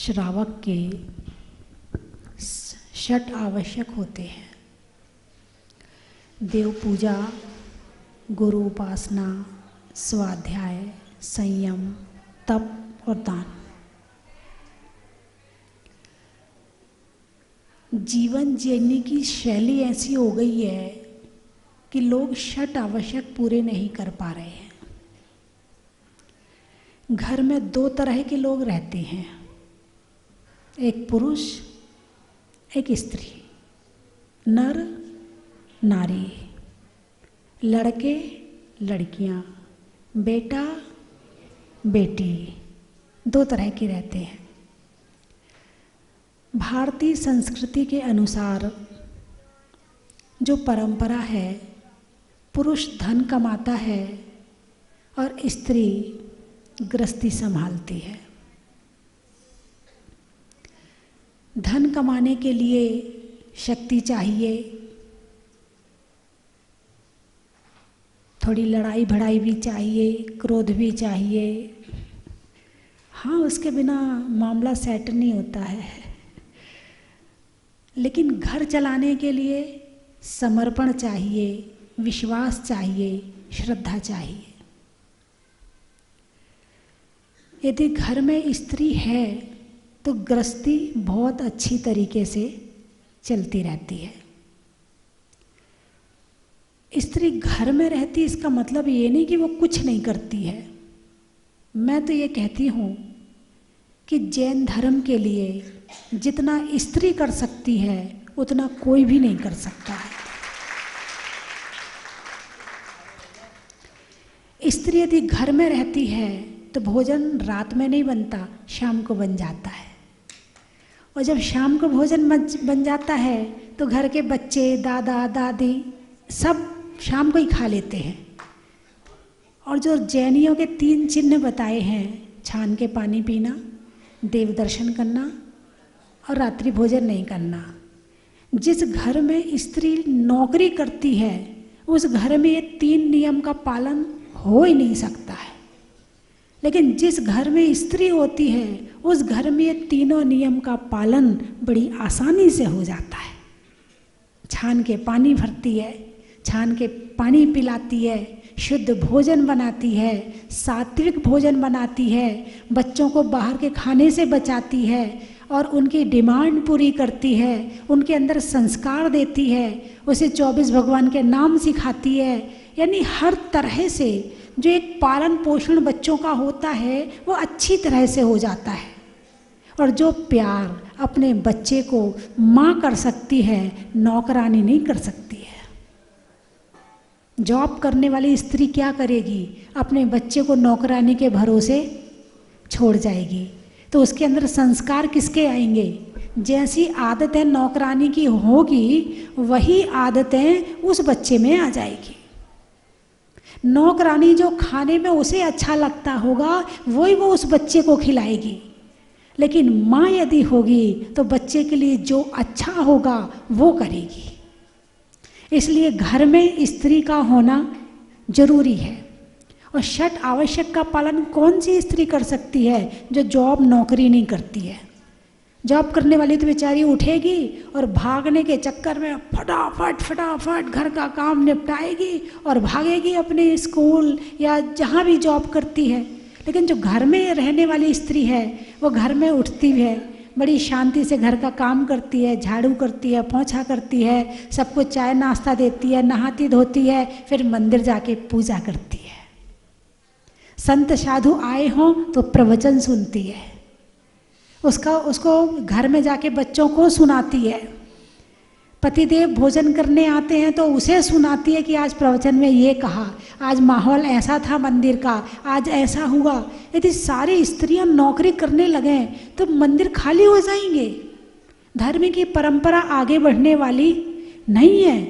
श्रावक के षट आवश्यक होते हैं। देव पूजा, गुरु उपासना, स्वाध्याय, संयम, तप और दान। जीवन जीने की शैली ऐसी हो गई है कि लोग षट आवश्यक पूरे नहीं कर पा रहे हैं। घर में दो तरह के लोग रहते हैं, एक पुरुष, एक स्त्री, नर नारी, लड़के लड़कियां, बेटा बेटी, दो तरह के रहते हैं। भारतीय संस्कृति के अनुसार जो परंपरा है, पुरुष धन कमाता है और स्त्री गृहस्थी संभालती है। धन कमाने के लिए शक्ति चाहिए, थोड़ी लड़ाई भड़ाई भी चाहिए, क्रोध भी चाहिए। हाँ, उसके बिना मामला सेट नहीं होता है। लेकिन घर चलाने के लिए समर्पण चाहिए, विश्वास चाहिए, श्रद्धा चाहिए। यदि घर में स्त्री है तो गृहस्थी बहुत अच्छी तरीके से चलती रहती है। स्त्री घर में रहती, इसका मतलब ये नहीं कि वो कुछ नहीं करती है। मैं तो ये कहती हूँ कि जैन धर्म के लिए जितना स्त्री कर सकती है उतना कोई भी नहीं कर सकता है। स्त्री यदि घर में रहती है तो भोजन रात में नहीं बनता, शाम को बन जाता है। और जब शाम को भोजन बन जाता है तो घर के बच्चे, दादा दादी सब शाम को ही खा लेते हैं। और जो जैनियों के 3 चिन्ह बताए हैं, छान के पानी पीना, देव दर्शन करना और रात्रि भोजन नहीं करना, जिस घर में स्त्री नौकरी करती है उस घर में ये 3 नियम का पालन हो ही नहीं सकता है। लेकिन जिस घर में स्त्री होती है उस घर में ये तीनों नियम का पालन बड़ी आसानी से हो जाता है। छान के पानी भरती है, छान के पानी पिलाती है, शुद्ध भोजन बनाती है, सात्विक भोजन बनाती है, बच्चों को बाहर के खाने से बचाती है और उनकी डिमांड पूरी करती है, उनके अंदर संस्कार देती है, उसे 24 भगवान के नाम सिखाती है। यानी हर तरह से जो एक पालन पोषण बच्चों का होता है वो अच्छी तरह से हो जाता है। और जो प्यार अपने बच्चे को माँ कर सकती है, नौकरानी नहीं कर सकती है। जॉब करने वाली स्त्री क्या करेगी? अपने बच्चे को नौकरानी के भरोसे छोड़ जाएगी। तो उसके अंदर संस्कार किसके आएंगे? जैसी आदतें नौकरानी की होगी वही आदतें उस बच्चे में आ जाएगी। नौकरानी जो खाने में उसे अच्छा लगता होगा वही वो उस बच्चे को खिलाएगी। लेकिन माँ यदि होगी तो बच्चे के लिए जो अच्छा होगा वो करेगी। इसलिए घर में स्त्री का होना जरूरी है। और षट आवश्यक का पालन कौन सी स्त्री कर सकती है? जो जॉब नौकरी नहीं करती है। जॉब करने वाली तो बेचारी उठेगी और भागने के चक्कर में फटाफट फटाफट घर का काम निपटाएगी और भागेगी अपने स्कूल या जहाँ भी जॉब करती है। लेकिन जो घर में रहने वाली स्त्री है वो घर में उठती है, बड़ी शांति से घर का काम करती है, झाड़ू करती है, पोंछा करती है, सबको चाय नाश्ता देती है, नहाती धोती है, फिर मंदिर जाके पूजा करती है। संत साधु आए हों तो प्रवचन सुनती है, उसको घर में जाके बच्चों को सुनाती है। पतिदेव भोजन करने आते हैं तो उसे सुनाती है कि आज प्रवचन में ये कहा, आज माहौल ऐसा था मंदिर का, आज ऐसा हुआ। यदि सारी स्त्रियां नौकरी करने लगें तो मंदिर खाली हो जाएंगे। धर्म की परंपरा आगे बढ़ने वाली नहीं है।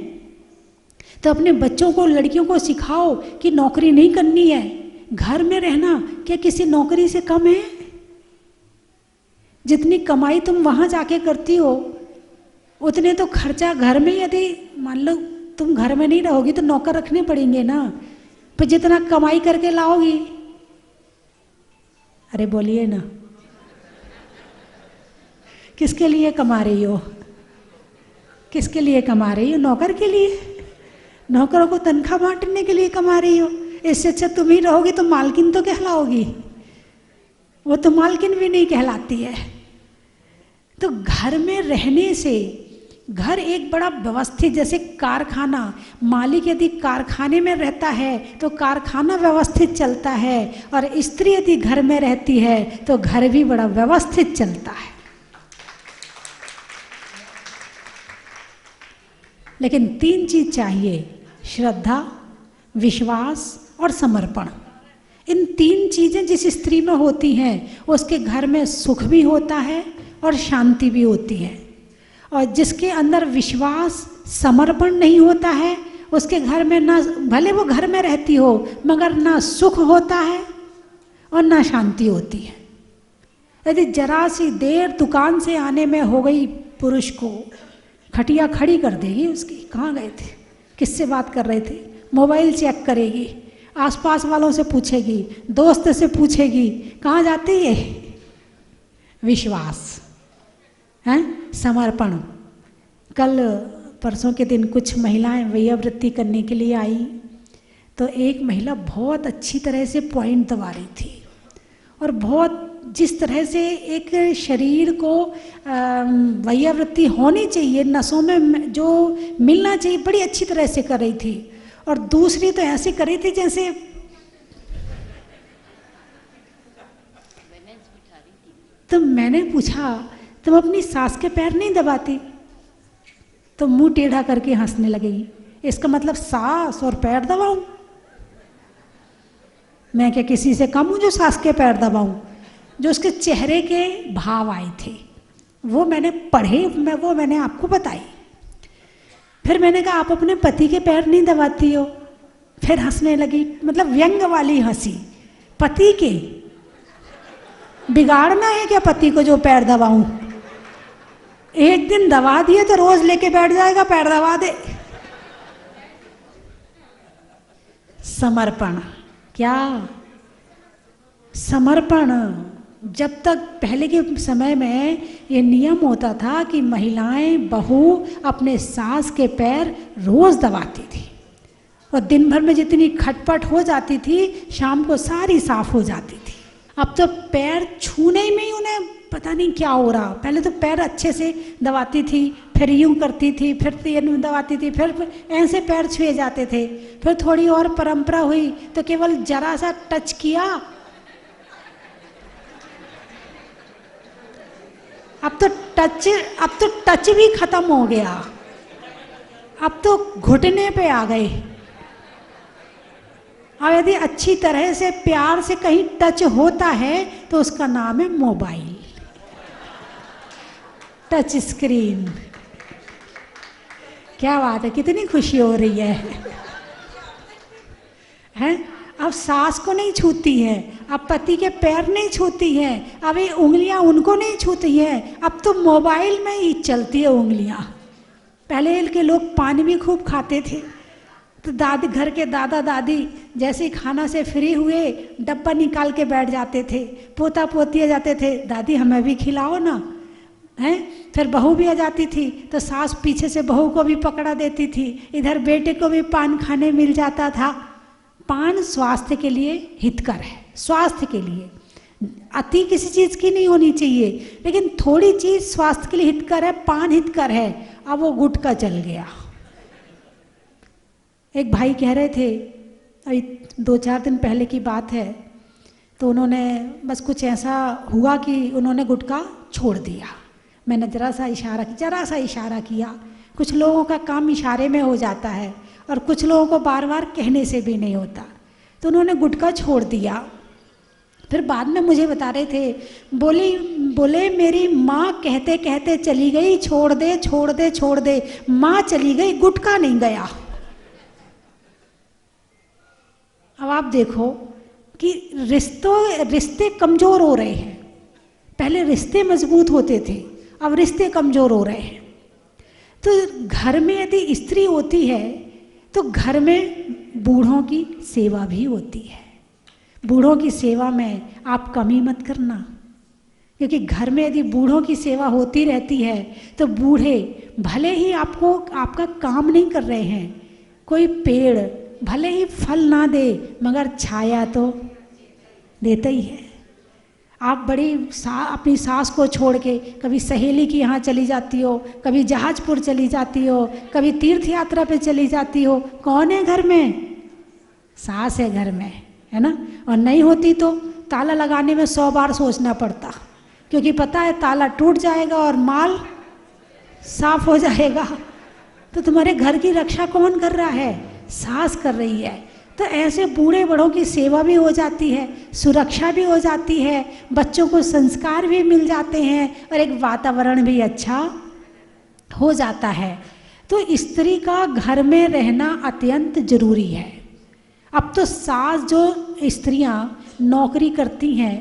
तो अपने बच्चों को, लड़कियों को सिखाओ कि नौकरी नहीं करनी है, घर में रहना क्या किसी नौकरी से कम है? जितनी कमाई तुम वहाँ जाके करती हो उतने तो खर्चा घर में, यदि मान लो तुम घर में नहीं रहोगी तो नौकर रखने पड़ेंगे ना। पर जितना कमाई करके लाओगी, अरे बोलिए ना, किसके लिए कमा रही हो? किसके लिए कमा रही हो? नौकर के लिए? नौकरों को तनख्वाह बांटने के लिए कमा रही हो? इससे अच्छा तुम ही रहोगी तो मालकिन तो कहलाओगी, वो तो मालकिन भी नहीं कहलाती है। तो घर में रहने से, घर एक बड़ा व्यवस्थित, जैसे कारखाना, मालिक यदि कारखाने में रहता है तो कारखाना व्यवस्थित चलता है, और स्त्री यदि घर में रहती है तो घर भी बड़ा व्यवस्थित चलता है। लेकिन 3 चीज चाहिए: श्रद्धा, विश्वास और समर्पण। इन 3 चीजें जिस स्त्री में होती हैं उसके घर में सुख भी होता है और शांति भी होती है। और जिसके अंदर विश्वास, समर्पण नहीं होता है, उसके घर में ना, भले वो घर में रहती हो, मगर ना सुख होता है और ना शांति होती है। यदि जरा सी देर दुकान से आने में हो गई पुरुष को, खटिया खड़ी कर देगी उसकी। कहाँ गए थे, किससे बात कर रहे थे, मोबाइल चेक करेगी, आसपास वालों से पूछेगी, दोस्त से पूछेगी, कहाँ जाती है? विश्वास है, समर्पण। कल परसों के दिन कुछ महिलाएं वैयावृत्ति करने के लिए आई, तो एक महिला बहुत अच्छी तरह से पॉइंट दबा रही थी, और बहुत जिस तरह से एक शरीर को वैयावृत्ति होनी चाहिए, नसों में जो मिलना चाहिए, बड़ी अच्छी तरह से कर रही थी। और दूसरी तो ऐसी कर रही थी जैसे, तो मैंने पूछा, तुम अपनी सास के पैर नहीं दबाती? तो मुंह टेढ़ा करके हंसने लगेगी। इसका मतलब सास और पैर दबाऊं? मैं क्या किसी से कम हूं जो सास के पैर दबाऊं? जो उसके चेहरे के भाव आए थे वो मैंने पढ़े, वो मैंने आपको बताई। फिर मैंने कहा, आप अपने पति के पैर नहीं दबाती हो? फिर हंसने लगी, मतलब व्यंग वाली हंसी। पति के बिगाड़ना है क्या पति को जो पैर दबाऊं? एक दिन दबा दिए तो रोज लेके बैठ जाएगा, पैर दबा दे। समर्पण, क्या समर्पण? जब तक पहले के समय में ये नियम होता था कि महिलाएं, बहू अपने सास के पैर रोज दबाती थी, और दिन भर में जितनी खटपट हो जाती थी शाम को सारी साफ हो जाती थी। अब तो पैर छूने में ही उन्हें पता नहीं क्या हो रहा। पहले तो पैर अच्छे से दबाती थी, फिर यूं करती थी, फिर यूं दबाती थी, फिर ऐसे पैर छुए जाते थे। फिर थोड़ी और परंपरा हुई तो केवल जरा सा टच किया। अब तो टच भी खत्म हो गया। अब तो घुटने पे आ गए। अब यदि अच्छी तरह से प्यार से कहीं टच होता है तो उसका नाम है मोबाइल, टच स्क्रीन। क्या बात है, कितनी खुशी हो रही है, हैं? अब सास को नहीं छूती है, अब पति के पैर नहीं छूती है, अब ये उंगलियां उनको नहीं छूती है, अब तो मोबाइल में ही चलती है उंगलियां। पहले के लोग पानी भी खूब खाते थे, तो दादी, घर के दादा दादी जैसे ही खाना से फ्री हुए डब्बा निकाल के बैठ जाते थे, पोता पोती आ जाते थे, दादी हमें भी खिलाओ ना, हैं? फिर बहू भी आ जाती थी तो सास पीछे से बहू को भी पकड़ा देती थी, इधर बेटे को भी पान खाने मिल जाता था। पान स्वास्थ्य के लिए हितकर है, स्वास्थ्य के लिए अति किसी चीज़ की नहीं होनी चाहिए, लेकिन थोड़ी चीज़ स्वास्थ्य के लिए हितकर है, पान हितकर है। अब वो गुटखा चल गया। एक भाई कह रहे थे, अभी 2-4 दिन पहले की बात है, तो उन्होंने बस कुछ ऐसा हुआ कि उन्होंने गुटखा छोड़ दिया। मैंने जरा सा इशारा किया। कुछ लोगों का काम इशारे में हो जाता है और कुछ लोगों को बार बार कहने से भी नहीं होता, तो उन्होंने गुटखा छोड़ दिया। फिर बाद में मुझे बता रहे थे, बोले मेरी माँ कहते कहते चली गई, छोड़ दे छोड़ दे छोड़ दे। माँ चली गई, गुटखा नहीं गया। अब आप देखो कि रिश्ते कमज़ोर हो रहे हैं। पहले रिश्ते मजबूत होते थे, अब रिश्ते कमज़ोर हो रहे हैं। तो घर में यदि स्त्री होती है तो घर में बूढ़ों की सेवा भी होती है। बूढ़ों की सेवा में आप कमी मत करना, क्योंकि घर में यदि बूढ़ों की सेवा होती रहती है तो बूढ़े भले ही आपको आपका काम नहीं कर रहे हैं, कोई पेड़ भले ही फल ना दे मगर छाया तो देता ही है। आप अपनी सास को छोड़ के कभी सहेली के यहाँ चली जाती हो, कभी जहाजपुर चली जाती हो, कभी तीर्थ यात्रा पे चली जाती हो, कौन है घर में? सास है घर में, है ना। और नहीं होती तो ताला लगाने में 100 बार सोचना पड़ता, क्योंकि पता है ताला टूट जाएगा और माल साफ हो जाएगा। तो तुम्हारे घर की रक्षा कौन कर रहा है? सास कर रही है। तो ऐसे बूढ़े बड़ों की सेवा भी हो जाती है, सुरक्षा भी हो जाती है, बच्चों को संस्कार भी मिल जाते हैं और एक वातावरण भी अच्छा हो जाता है। तो स्त्री का घर में रहना अत्यंत जरूरी है। अब तो सास जो स्त्रियां नौकरी करती हैं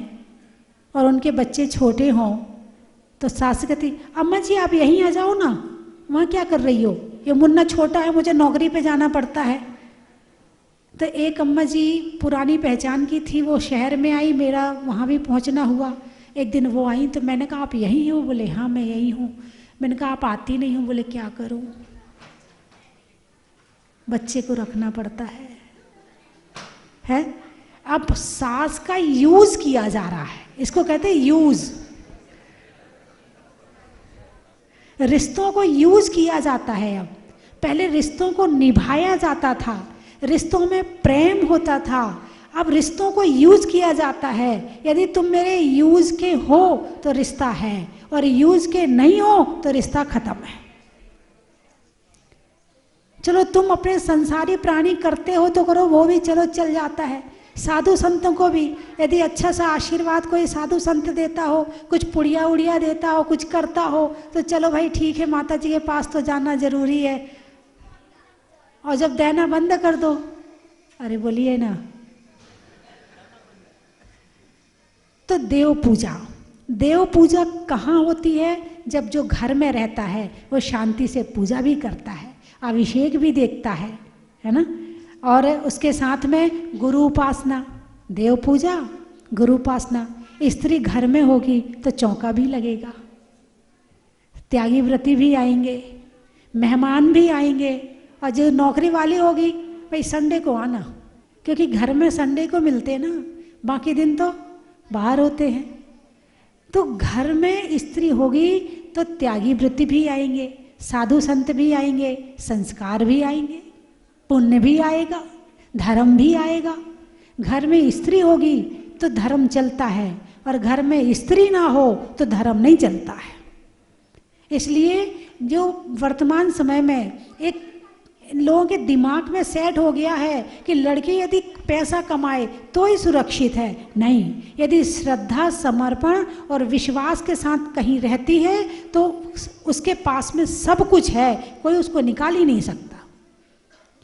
और उनके बच्चे छोटे हों तो सास कहती, अम्मा जी आप यहीं आ जाओ ना, वहाँ क्या कर रही हो, ये मुन्ना छोटा है, मुझे नौकरी पे जाना पड़ता है। तो एक अम्मा जी पुरानी पहचान की थी, वो शहर में आई, मेरा वहाँ भी पहुँचना हुआ। एक दिन वो आई तो मैंने कहा आप यहीं हो? बोले हाँ मैं यहीं हूँ। मैंने कहा आप आती नहीं हो? बोले क्या करूँ, बच्चे को रखना पड़ता है। अब सास का यूज किया जा रहा है, इसको कहते हैं यूज। रिश्तों को यूज किया जाता है। अब पहले रिश्तों को निभाया जाता था, रिश्तों में प्रेम होता था, अब रिश्तों को यूज किया जाता है। यदि तुम मेरे यूज के हो तो रिश्ता है, और यूज के नहीं हो तो रिश्ता खत्म है। चलो तुम अपने संसारी प्राणी करते हो तो करो, वो भी चलो चल जाता है। साधु संतों को भी यदि अच्छा सा आशीर्वाद कोई साधु संत देता हो, कुछ पुड़िया उड़िया देता हो, कुछ करता हो तो चलो भाई ठीक है, माता जी के पास तो जाना जरूरी है। और जब देना बंद कर दो, अरे बोलिए ना, तो देव पूजा कहाँ होती है? जब जो घर में रहता है वो शांति से पूजा भी करता है, अभिषेक भी देखता है ना। और उसके साथ में गुरु उपासना, देव पूजा, गुरु उपासना। स्त्री घर में होगी तो चौका भी लगेगा, त्यागी व्रती भी आएंगे, मेहमान भी आएंगे। और जो नौकरी वाली होगी भाई संडे को आना, क्योंकि घर में संडे को मिलते हैं ना, बाकी दिन तो बाहर होते हैं। तो घर में स्त्री होगी तो त्यागी व्रती भी आएंगे, साधु संत भी आएंगे, संस्कार भी आएंगे, पुण्य भी आएगा, धर्म भी आएगा। घर में स्त्री होगी तो धर्म चलता है, और घर में स्त्री ना हो तो धर्म नहीं चलता है। इसलिए जो वर्तमान समय में एक लोगों के दिमाग में सेट हो गया है कि लड़की यदि पैसा कमाए तो ही सुरक्षित है, नहीं, यदि श्रद्धा, समर्पण और विश्वास के साथ कहीं रहती है तो उसके पास में सब कुछ है, कोई उसको निकाल ही नहीं सकता।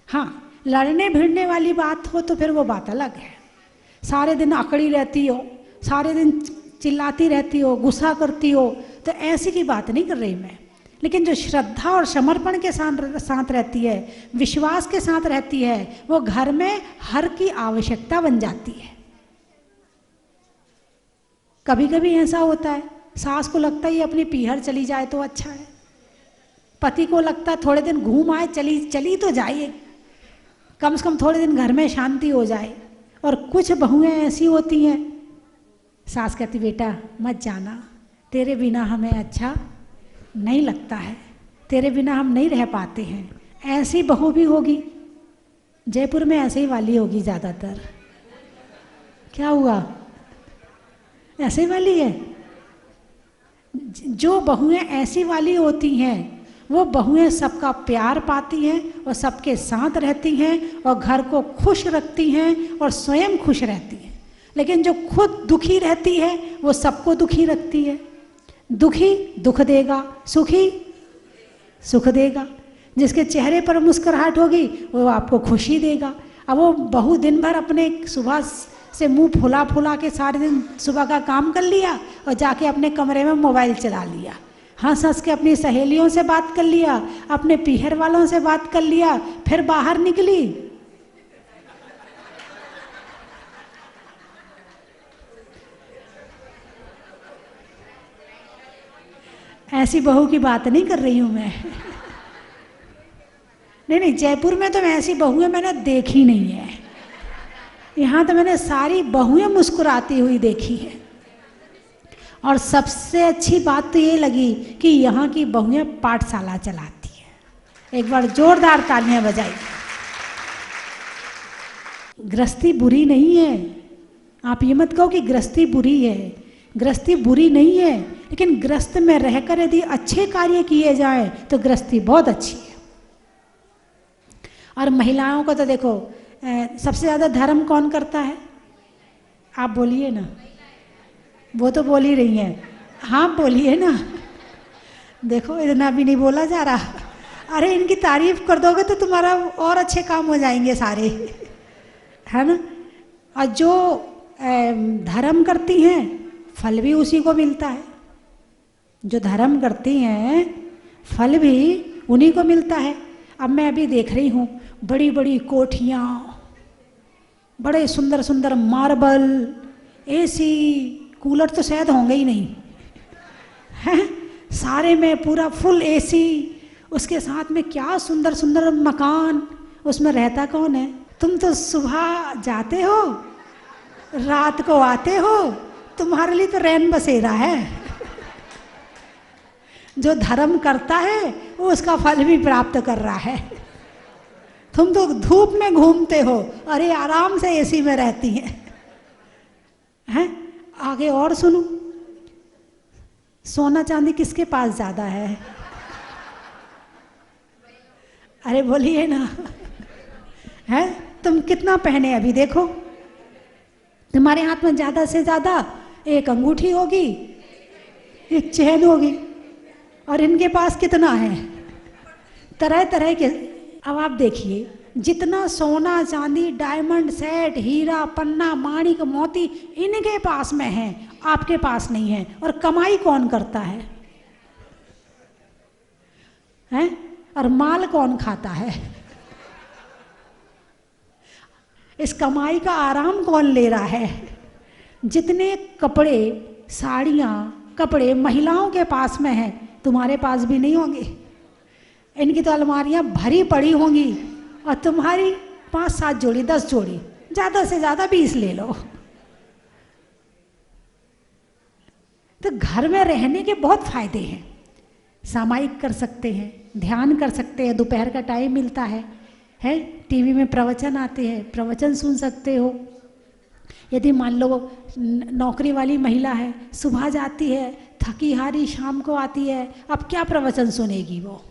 हाँ, लड़ने भिड़ने वाली बात हो तो फिर वो बात अलग है। सारे दिन अकड़ी रहती हो, सारे दिन चिल्लाती रहती हो, गुस्सा करती हो, तो ऐसी की बात नहीं कर रही मैं। लेकिन जो श्रद्धा और समर्पण के साथ रहती है, विश्वास के साथ रहती है, वो घर में हर की आवश्यकता बन जाती है। कभी कभी ऐसा होता है, सास को लगता है ये अपनी पीहर चली जाए तो अच्छा है, पति को लगता है थोड़े दिन घूम आए, चली तो जाइए, कम से कम थोड़े दिन घर में शांति हो जाए। और कुछ बहुएं ऐसी होती हैं, सास कहती बेटा मत जाना, तेरे बिना हमें अच्छा नहीं लगता है, तेरे बिना हम नहीं रह पाते हैं। ऐसी बहू भी होगी, जयपुर में ऐसे ही वाली होगी ज़्यादातर। क्या हुआ, ऐसे वाली है? जो बहुएं ऐसी वाली होती हैं वो बहुएं सबका प्यार पाती हैं और सबके साथ रहती हैं और घर को खुश रखती हैं और स्वयं खुश रहती हैं। लेकिन जो खुद दुखी रहती है वो सबको दुखी रखती है। दुखी दुख देगा, सुखी सुख देगा। जिसके चेहरे पर मुस्कुराहट होगी वो आपको खुशी देगा। अब वो बहू दिन भर अपने सुबह से मुंह फुला फुला के सारे दिन सुबह का काम कर लिया और जाके अपने कमरे में मोबाइल चला लिया, हंस हंस के अपनी सहेलियों से बात कर लिया, अपने पीहर वालों से बात कर लिया, फिर बाहर निकली, ऐसी बहू की बात नहीं कर रही हूँ मैं। नहीं, जयपुर में तो ऐसी बहुएं मैंने देखी नहीं है। यहाँ तो मैंने सारी बहुएं मुस्कुराती हुई देखी है। और सबसे अच्छी बात तो ये लगी कि यहाँ की बहुएं पाठशाला चलाती हैं। एक बार जोरदार तालियां बजाई। गृहस्थी बुरी नहीं है, आप ये मत कहो कि गृहस्थी बुरी है। गृहस्थी बुरी नहीं है, लेकिन गृहस्थ में रहकर यदि अच्छे कार्य किए जाएं तो गृहस्थी बहुत अच्छी है। और महिलाओं को तो देखो, सबसे ज़्यादा धर्म कौन करता है? आप बोलिए ना। वो तो बोल ही रही हैं, हाँ बोलिए ना। देखो इतना भी नहीं बोला जा रहा। अरे इनकी तारीफ कर दोगे तो तुम्हारा और अच्छे काम हो जाएंगे सारे, है ना। और जो धर्म करती हैं फल भी उसी को मिलता है। जो धर्म करती हैं फल भी उन्हीं को मिलता है। अब मैं अभी देख रही हूँ बड़ी बड़ी कोठियाँ, बड़े सुंदर सुंदर मार्बल, एसी, कूलर तो शायद होंगे ही नहीं, हैं, सारे में पूरा फुल एसी, उसके साथ में क्या सुंदर सुंदर मकान। उसमें रहता कौन है? तुम तो सुबह जाते हो, रात को आते हो, तुम्हारे लिए तो रैन बसेरा है। जो धर्म करता है वो उसका फल भी प्राप्त कर रहा है। तुम तो धूप में घूमते हो, अरे आराम से एसी में रहती हैं। आगे और सुनो, सोना चांदी किसके पास ज्यादा है? अरे बोलिए ना, है तुम कितना पहने अभी देखो, तुम्हारे हाथ में ज्यादा से ज्यादा एक अंगूठी होगी, एक चेन होगी, और इनके पास कितना है? तरह तरह के। अब आप देखिए, जितना सोना चांदी डायमंड सेट हीरा पन्ना माणिक मोती इनके पास में है, आपके पास नहीं है। और कमाई कौन करता है? हैं? और माल कौन खाता है? इस कमाई का आराम कौन ले रहा है? जितने कपड़े साड़ियाँ कपड़े महिलाओं के पास में हैं, तुम्हारे पास भी नहीं होंगे। इनकी तो अलमारियाँ भरी पड़ी होंगी, और तुम्हारी 5-7 जोड़ी 10 जोड़ी, ज़्यादा से ज़्यादा 20 ले लो। तो घर में रहने के बहुत फायदे हैं। सामायिक कर सकते हैं, ध्यान कर सकते हैं, दोपहर का टाइम मिलता है, टीवी में प्रवचन आते हैं, प्रवचन सुन सकते हो। यदि मान लो नौकरी वाली महिला है, सुबह जाती है थकी हारी, शाम को आती है, अब क्या प्रवचन सुनेगी वो?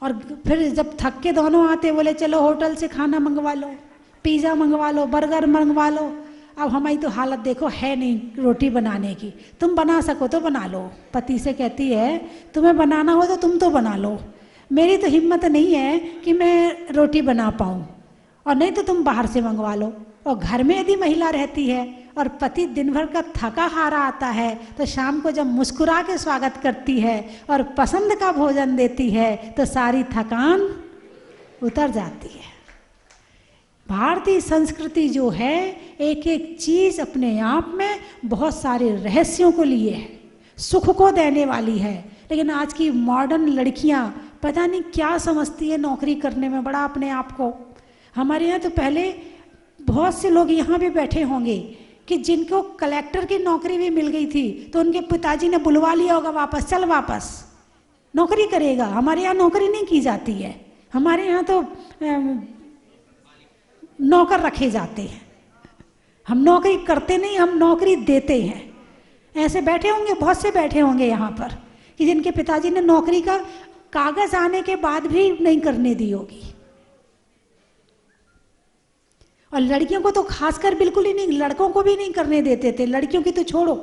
और फिर जब थक के दोनों आते, बोले चलो होटल से खाना मंगवा लो, पिज़्ज़ा मंगवा लो, बर्गर मंगवा लो। अब हमारी तो हालत देखो है नहीं रोटी बनाने की। तुम बना सको तो बना लो। पति से कहती है तुम्हें बनाना हो तो तुम तो बना लो, मेरी तो हिम्मत नहीं है कि मैं रोटी बना पाऊँ, और नहीं तो तुम बाहर से मंगवा लो। और घर में यदि महिला रहती है और पति दिन भर का थका हारा आता है, तो शाम को जब मुस्कुरा के स्वागत करती है और पसंद का भोजन देती है, तो सारी थकान उतर जाती है। भारतीय संस्कृति जो है, एक एक चीज़ अपने आप में बहुत सारे रहस्यों को लिए है, सुख को देने वाली है। लेकिन आज की मॉडर्न लड़कियां पता नहीं क्या समझती है नौकरी करने में बड़ा अपने आप को। हमारे यहाँ तो पहले बहुत से लोग यहाँ भी बैठे होंगे कि जिनको कलेक्टर की नौकरी भी मिल गई थी, तो उनके पिताजी ने बुलवा लिया होगा वापस, चल वापस नौकरी करेगा। हमारे यहाँ नौकरी नहीं की जाती है, हमारे यहाँ तो नौकर रखे जाते हैं। हम नौकरी करते नहीं, हम नौकरी देते हैं। ऐसे बैठे होंगे, बहुत से बैठे होंगे यहाँ पर कि जिनके पिताजी ने नौकरी का कागज आने के बाद भी नहीं करने दी होगी। और लड़कियों को तो खासकर बिल्कुल ही नहीं, लड़कों को भी नहीं करने देते थे। लड़कियों की तो छोड़ो,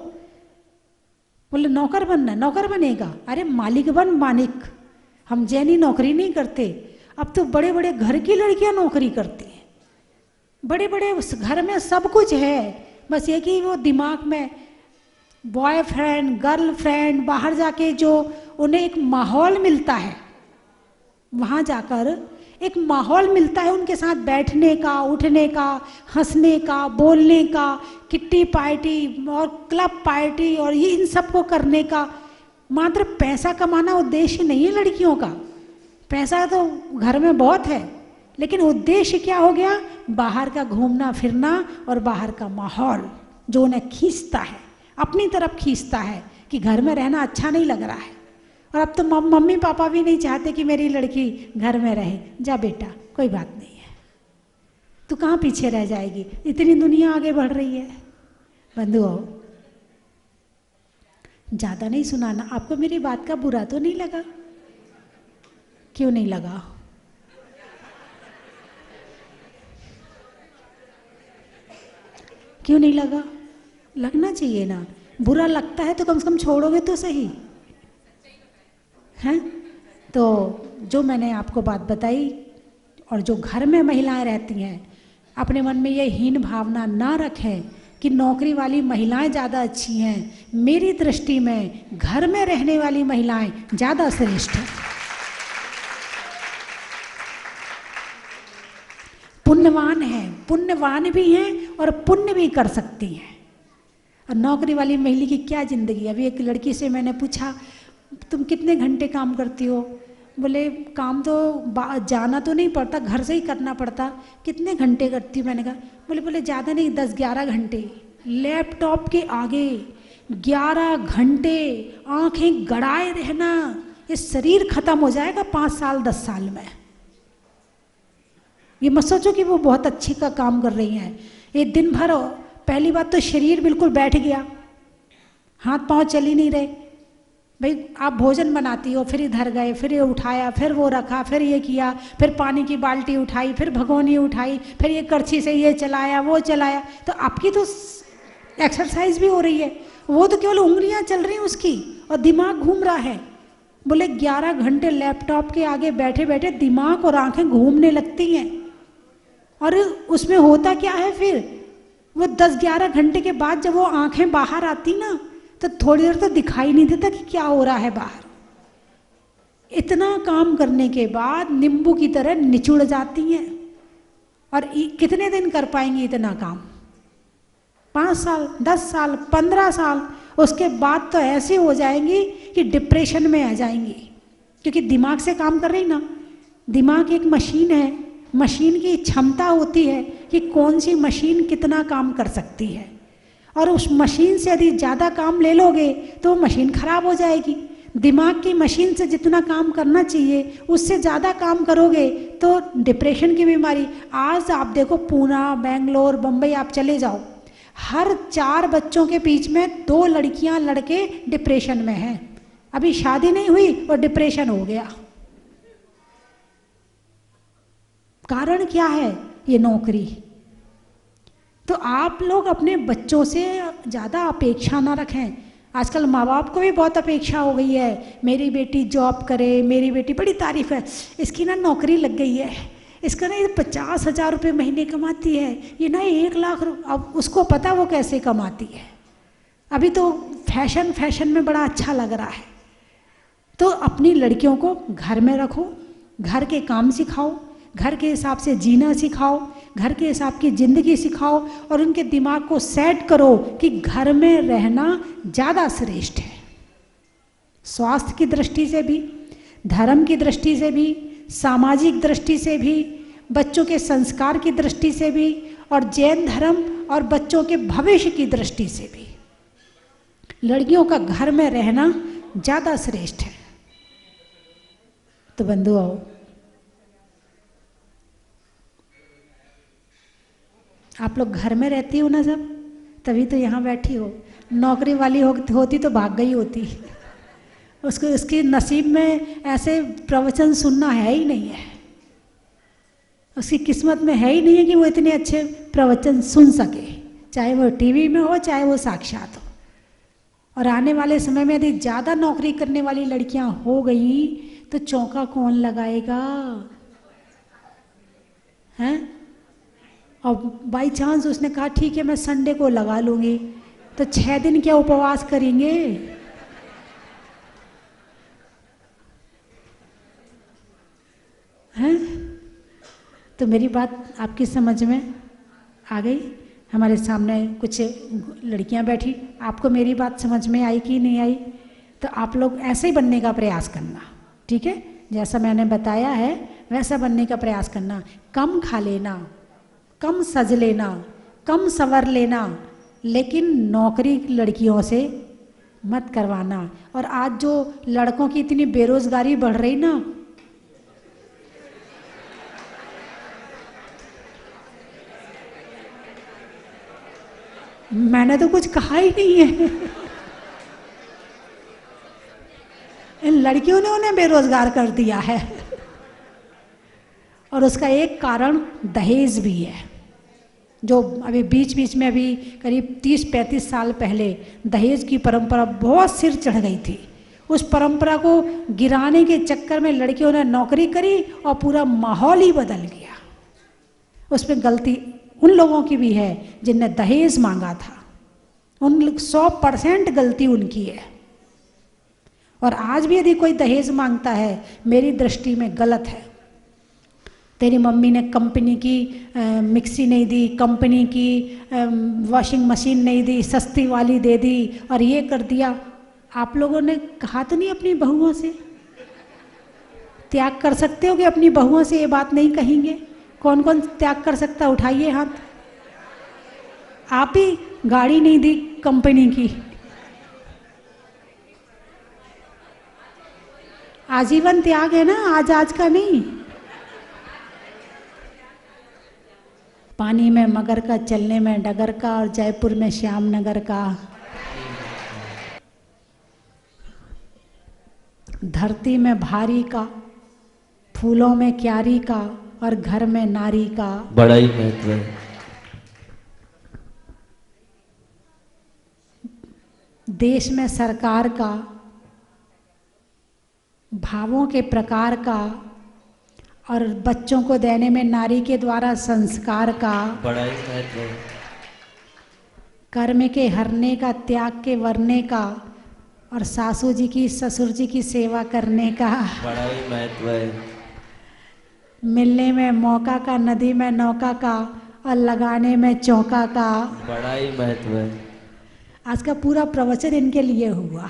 बोले नौकर बनना, नौकर बनेगा, अरे मालिक बन मालिक। हम जैनी नौकरी नहीं करते। अब तो बड़े बड़े घर की लड़कियां नौकरी करती हैं, बड़े बड़े उस घर में सब कुछ है, बस ये कि वो दिमाग में बॉयफ्रेंड गर्लफ्रेंड, बाहर जाके जो उन्हें एक माहौल मिलता है, वहाँ जाकर एक माहौल मिलता है उनके साथ बैठने का, उठने का, हंसने का, बोलने का, किट्टी पार्टी और क्लब पार्टी और ये इन सब को करने का। मात्र पैसा कमाना उद्देश्य नहीं है लड़कियों का। पैसा तो घर में बहुत है, लेकिन उद्देश्य क्या हो गया? बाहर का घूमना फिरना और बाहर का माहौल जो उन्हें खींचता है, अपनी तरफ खींचता है कि घर में रहना अच्छा नहीं लग रहा है। और अब तो मम्मी पापा भी नहीं चाहते कि मेरी लड़की घर में रहे। जा बेटा, कोई बात नहीं है, तू कहाँ पीछे रह जाएगी, इतनी दुनिया आगे बढ़ रही है। बंधुओं, ज़्यादा नहीं सुनाना। आपको मेरी बात का बुरा तो नहीं लगा? क्यों नहीं लगा? क्यों नहीं लगा? लगना चाहिए ना। बुरा लगता है तो कम से कम छोड़ोगे तो सही हैं। तो जो मैंने आपको बात बताई, और जो घर में महिलाएं रहती हैं, अपने मन में ये हीन भावना ना रखें कि नौकरी वाली महिलाएं ज़्यादा अच्छी हैं। मेरी दृष्टि में घर में रहने वाली महिलाएं ज़्यादा श्रेष्ठ हैं, पुण्यवान हैं, पुण्यवान भी हैं और पुण्य भी कर सकती हैं। और नौकरी वाली महिला की क्या ज़िंदगी। अभी एक लड़की से मैंने पूछा, तुम कितने घंटे काम करती हो? बोले काम तो जाना तो नहीं पड़ता, घर से ही करना पड़ता। कितने घंटे करती हो? मैंने कहा बोले ज़्यादा नहीं, 10-11 घंटे लैपटॉप के आगे 11 घंटे आंखें गड़ाए रहना। ये शरीर खत्म हो जाएगा 5 साल 10 साल में। ये मत सोचो कि वो बहुत अच्छी का काम कर रही हैं। ये दिन भर, पहली बात तो शरीर बिल्कुल बैठ गया, हाथ पांव चल ही नहीं रहे। भाई आप भोजन बनाती हो, फिर इधर गए, फिर ये उठाया, फिर वो रखा, फिर ये किया, फिर पानी की बाल्टी उठाई, फिर भगोनी उठाई, फिर ये करछी से ये चलाया वो चलाया। तो आपकी तो एक्सरसाइज भी हो रही है, वो तो केवल उंगलियां चल रही हैं उसकी और दिमाग घूम रहा है। बोले 11 घंटे लैपटॉप के आगे बैठे बैठे दिमाग और आंखें घूमने लगती हैं। और उसमें होता क्या है, फिर वो 10-11 घंटे के बाद जब वो आंखें बाहर आती ना, तो थोड़ी देर तो दिखाई नहीं देता कि क्या हो रहा है बाहर। इतना काम करने के बाद नींबू की तरह निचुड़ जाती हैं। और कितने दिन कर पाएंगी इतना काम? 5 साल, 10 साल, 15 साल। उसके बाद तो ऐसी हो जाएंगी कि डिप्रेशन में आ जाएंगी, क्योंकि दिमाग से काम कर रही ना। दिमाग एक मशीन है, मशीन की क्षमता होती है कि कौन सी मशीन कितना काम कर सकती है। और उस मशीन से यदि ज़्यादा काम ले लोगे तो मशीन खराब हो जाएगी। दिमाग की मशीन से जितना काम करना चाहिए उससे ज़्यादा काम करोगे तो डिप्रेशन की बीमारी। आज आप देखो, पूना, बेंगलोर, बम्बई आप चले जाओ, हर 4 बच्चों के बीच में 2 लड़कियां लड़के डिप्रेशन में हैं। अभी शादी नहीं हुई और डिप्रेशन हो गया। कारण क्या है? ये नौकरी। तो आप लोग अपने बच्चों से ज़्यादा अपेक्षा ना रखें। आजकल माँ बाप को भी बहुत अपेक्षा हो गई है, मेरी बेटी जॉब करे, मेरी बेटी, बड़ी तारीफ है इसकी ना, नौकरी लग गई है, इसका ना 50,000 रुपये महीने कमाती है, ये ना 1 लाख। अब उसको पता वो कैसे कमाती है। अभी तो फैशन में बड़ा अच्छा लग रहा है। तो अपनी लड़कियों को घर में रखो, घर के काम सिखाओ, घर के हिसाब से जीना सिखाओ, घर के हिसाब की ज़िंदगी सिखाओ और उनके दिमाग को सेट करो कि घर में रहना ज़्यादा श्रेष्ठ है। स्वास्थ्य की दृष्टि से भी, धर्म की दृष्टि से भी, सामाजिक दृष्टि से भी, बच्चों के संस्कार की दृष्टि से भी, और जैन धर्म और बच्चों के भविष्य की दृष्टि से भी लड़कियों का घर में रहना ज़्यादा श्रेष्ठ है। तो बंधुओं, आप लोग घर में रहती हो ना सब, तभी तो यहाँ बैठी हो। नौकरी वाली होती तो भाग गई होती। उसको, उसकी नसीब में ऐसे प्रवचन सुनना है ही नहीं है, उसकी किस्मत में है ही नहीं है कि वो इतने अच्छे प्रवचन सुन सके, चाहे वो टीवी में हो चाहे वो साक्षात हो। और आने वाले समय में यदि ज़्यादा नौकरी करने वाली लड़कियां हो गई तो चौका कौन लगाएगा? हैं? और बाई चांस उसने कहा ठीक है मैं संडे को लगा लूँगी, तो 6 दिन क्या उपवास करेंगे? हैं? तो मेरी बात आपकी समझ में आ गई? हमारे सामने कुछ लड़कियां बैठी, आपको मेरी बात समझ में आई कि नहीं आई? तो आप लोग ऐसे ही बनने का प्रयास करना, ठीक है? जैसा मैंने बताया है वैसा बनने का प्रयास करना। कम खा लेना, कम सज लेना, कम संवर लेना, लेकिन नौकरी लड़कियों से मत करवाना। और आज जो लड़कों की इतनी बेरोजगारी बढ़ रही ना, मैंने तो कुछ कहा ही नहीं है। इन लड़कियों ने उन्हें बेरोजगार कर दिया है। और उसका एक कारण दहेज भी है, जो अभी बीच बीच में अभी करीब 30-35 साल पहले दहेज की परंपरा बहुत सिर चढ़ गई थी। उस परंपरा को गिराने के चक्कर में लड़कियों ने नौकरी करी और पूरा माहौल ही बदल गया। उसमें गलती उन लोगों की भी है जिनने दहेज मांगा था, उन 100% गलती उनकी है। और आज भी यदि कोई दहेज मांगता है, मेरी दृष्टि में गलत है। तेरी मम्मी ने कंपनी की मिक्सी नहीं दी, कंपनी की वॉशिंग मशीन नहीं दी, सस्ती वाली दे दी और ये कर दिया। आप लोगों ने कहा तो नहीं अपनी बहुओं से? त्याग कर सकते हो कि अपनी बहुओं से ये बात नहीं कहेंगे? कौन कौन त्याग कर सकता, उठाइए हाथ। आप ही गाड़ी नहीं दी कंपनी की, आजीवन त्याग है ना, आज आज का नहीं। पानी में मगर का, चलने में डगर का, और जयपुर में श्याम नगर का। धरती में भारी का, फूलों में क्यारी का, और घर में नारी का। बड़ा ही महत्व है। देश में सरकार का, भावों के प्रकार का, और बच्चों को देने में नारी के द्वारा संस्कार का। बड़ा ही महत्व है। कर्म के हरने का, त्याग के वरने का, और सासू जी की ससुर जी की सेवा करने का। बड़ा ही महत्व है। मिलने में मौका का, नदी में नौका का, और लगाने में चौका का। बड़ा ही महत्व है। आज का पूरा प्रवचन इनके लिए हुआ।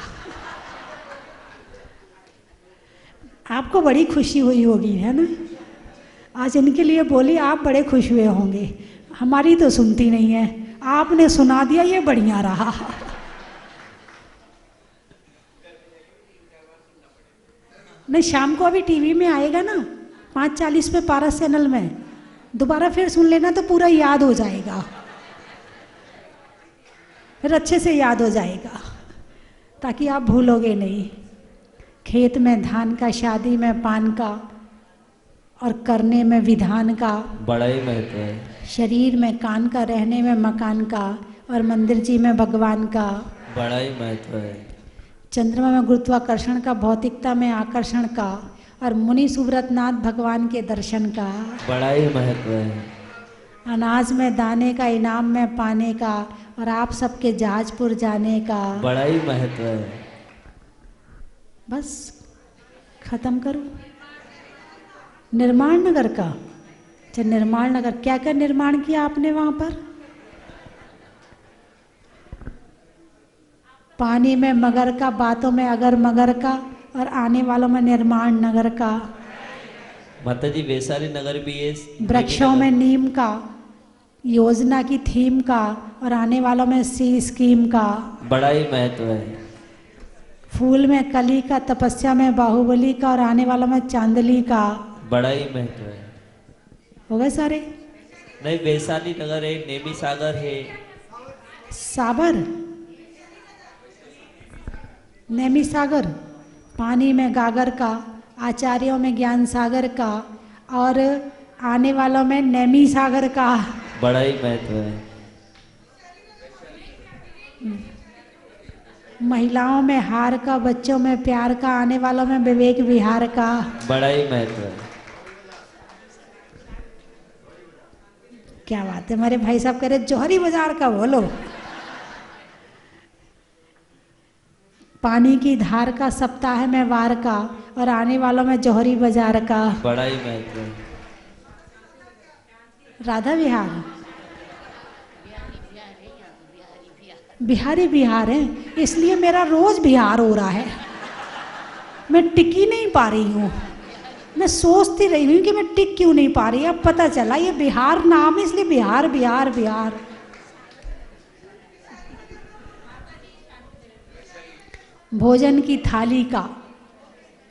आपको बड़ी खुशी हुई होगी, है ना? आज इनके लिए बोली, आप बड़े खुश हुए होंगे। हमारी तो सुनती नहीं है, आपने सुना दिया, ये बढ़िया रहा। नहीं, शाम को अभी टीवी में आएगा ना 5:40 पे पारस चैनल में, दोबारा फिर सुन लेना तो पूरा याद हो जाएगा, फिर अच्छे से याद हो जाएगा, ताकि आप भूलोगे नहीं। खेत में धान का, शादी में पान का, और करने में विधान का। बड़ा ही महत्व है। शरीर में कान का, रहने में मकान का, और मंदिर जी में भगवान का। बड़ा ही महत्व है। चंद्रमा में गुरुत्वाकर्षण का, भौतिकता में आकर्षण का, और मुनि सुव्रतनाथ भगवान के दर्शन का। बड़ा ही महत्व है। अनाज में दाने का, इनाम में पाने का, और आप सबके जहाजपुर जाने का। बड़ा ही महत्व है। बस खत्म करो। निर्माण नगर का, अच्छा निर्माण नगर, क्या क्या निर्माण किया आपने वहां पर? पानी में मगर का, बातों में अगर मगर का, और आने वालों में निर्माण नगर का। माता जी वैशाली नगर भी है। वृक्षों में नीम का, योजना की थीम का, और आने वालों में सी स्कीम का। बड़ा ही महत्व है। फूल में कली का, तपस्या में बाहुबली का, और आने वालों में चांदली का। बड़ा ही महत्व है। हो गए सारे? नहीं, वैशाली नगर है, नेमी सागर है। साबर, नेमी सागर, पानी में गागर का, आचार्यों में ज्ञान सागर का, और आने वालों में नेमी सागर का। बड़ा ही महत्व है। महिलाओं में हार का, बच्चों में प्यार का, आने वालों में विवेक विहार का। बड़ा ही महत्व है। क्या बात है, हमारे भाई साहब कह रहे जौहरी बाजार का बोलो। पानी की धार का, सप्ताह में वार का, और आने वालों में जौहरी बाजार का। बड़ा ही महत्व है। राधा विहार, बिहारी बिहार है, इसलिए मेरा रोज बिहार हो रहा है। मैं टिक ही नहीं पा रही हूँ। मैं सोचती रही हूँ कि मैं टिक क्यों नहीं पा रही। अब पता चला ये बिहार नाम है, इसलिए बिहार बिहार बिहार। भोजन की थाली का,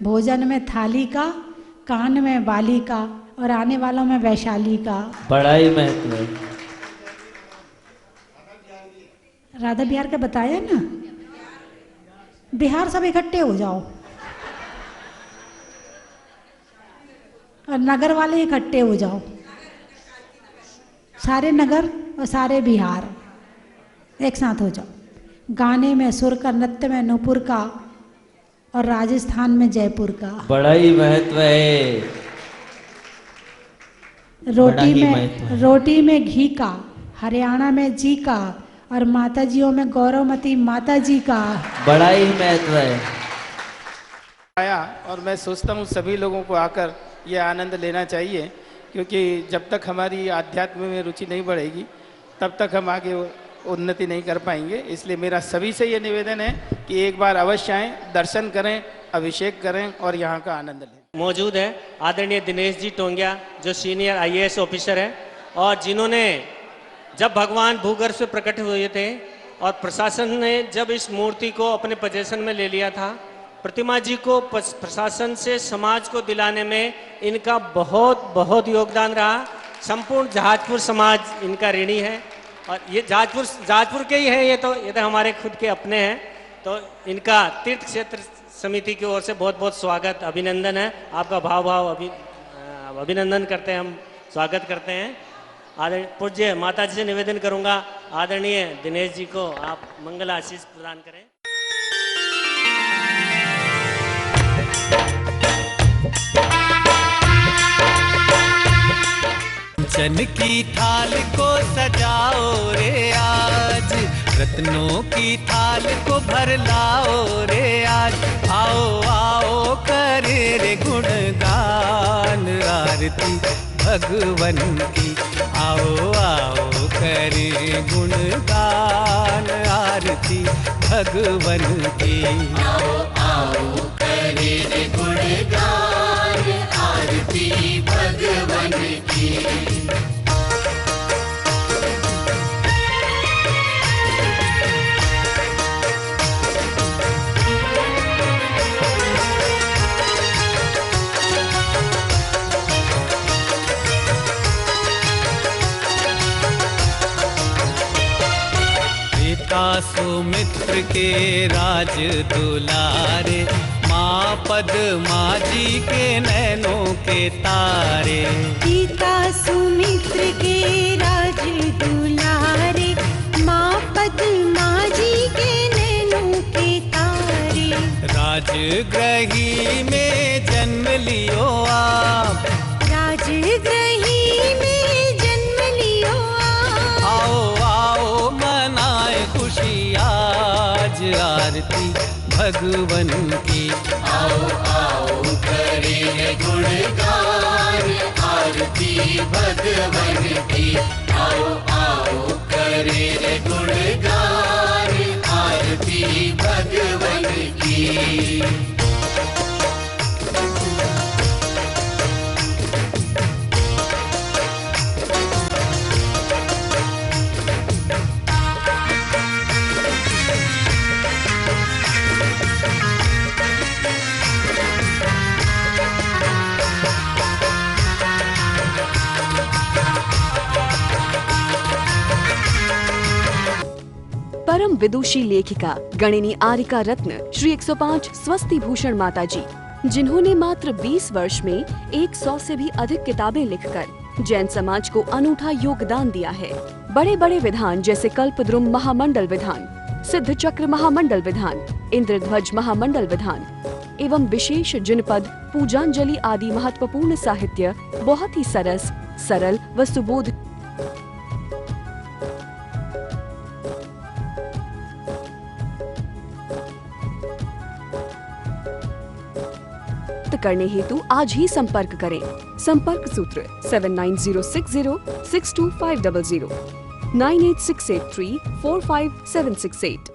भोजन में थाली का, कान में बाली का, और आने वालों में वैशाली का। बड़ा ही महत्व है। राधा बिहार का बताया ना, बिहार सब इकट्ठे हो जाओ और नगर वाले इकट्ठे हो जाओ, सारे नगर और सारे बिहार एक साथ हो जाओ। गाने में सुर का, नृत्य में नूपुर का, और राजस्थान में जयपुर का। बड़ा ही महत्व है। रोटी में घी का, हरियाणा में जी का, और माताजियों में गौरवमती माता जी का। बड़ा ही महत्व है। आया और मैं सोचता हूँ सभी लोगों को आकर ये आनंद लेना चाहिए, क्योंकि जब तक हमारी आध्यात्म में रुचि नहीं बढ़ेगी तब तक हम आगे उन्नति नहीं कर पाएंगे। इसलिए मेरा सभी से ये निवेदन है कि एक बार अवश्य आएँ, दर्शन करें, अभिषेक करें और यहाँ का आनंद लें। मौजूद है आदरणीय दिनेश जी टोंगिया, जो सीनियर IAS ऑफिसर है, और जिन्होंने जब भगवान भूगर्भ से प्रकट हुए थे और प्रशासन ने जब इस मूर्ति को अपने पोजेशन में ले लिया था, प्रतिमा जी को प्रशासन से समाज को दिलाने में इनका बहुत बहुत योगदान रहा। संपूर्ण जहाजपुर समाज इनका ऋणी है, और ये जहाजपुर के ही हैं, ये तो हमारे खुद के अपने हैं। तो इनका तीर्थ क्षेत्र समिति की ओर से बहुत बहुत स्वागत, अभिनंदन है। आपका भाव अभिनंदन करते हैं, हम स्वागत करते हैं। आदरणीय पूज्य माता जी से निवेदन करूंगा, आदरणीय दिनेश जी को आप मंगल आशीष प्रदान करें। कंचन की थाल को सजाओ रे आज, रत्नों की थाल को भर लाओ रे आज। आओ आओ करे रे गुणगान आरती भगवन की। आओ आओ करे गुणगान आरती भगवन की। आओ आओ करे रे गुणगान आरती भगवन की। सुमित्र के राज दुलारे, माँ पद्मा जी के नैनों के तारे। पिता सुमित्र के राज दुलारे, माँ पद्मा जी के नैनों के तारे। राजगृही में जन्म लियो आप, राजगृही में जन्म लियो आप। आओ आओ मनाए खुशी आज आरती भगवन की। आओ आओ करें गुणगान आरती भगवन की। आओ आओ करें गुणगान आरती भगवन की। परम विदुषी लेखिका गणिनी आरिका रत्न श्री 105 स्वस्ति भूषण माता जी, जिन्होंने मात्र 20 वर्ष में 100 से भी अधिक किताबें लिखकर जैन समाज को अनूठा योगदान दिया है। बड़े बड़े विधान जैसे कल्पद्रुम महामंडल विधान, सिद्ध चक्र महामंडल विधान, इंद्रध्वज महामंडल विधान एवं विशेष जिनपद, पूजांजलि आदि महत्वपूर्ण साहित्य बहुत ही सरस, सरल व सुबोध प्राप्त करने हेतु आज ही संपर्क करें। संपर्क सूत्र 7906062500 98683 45768।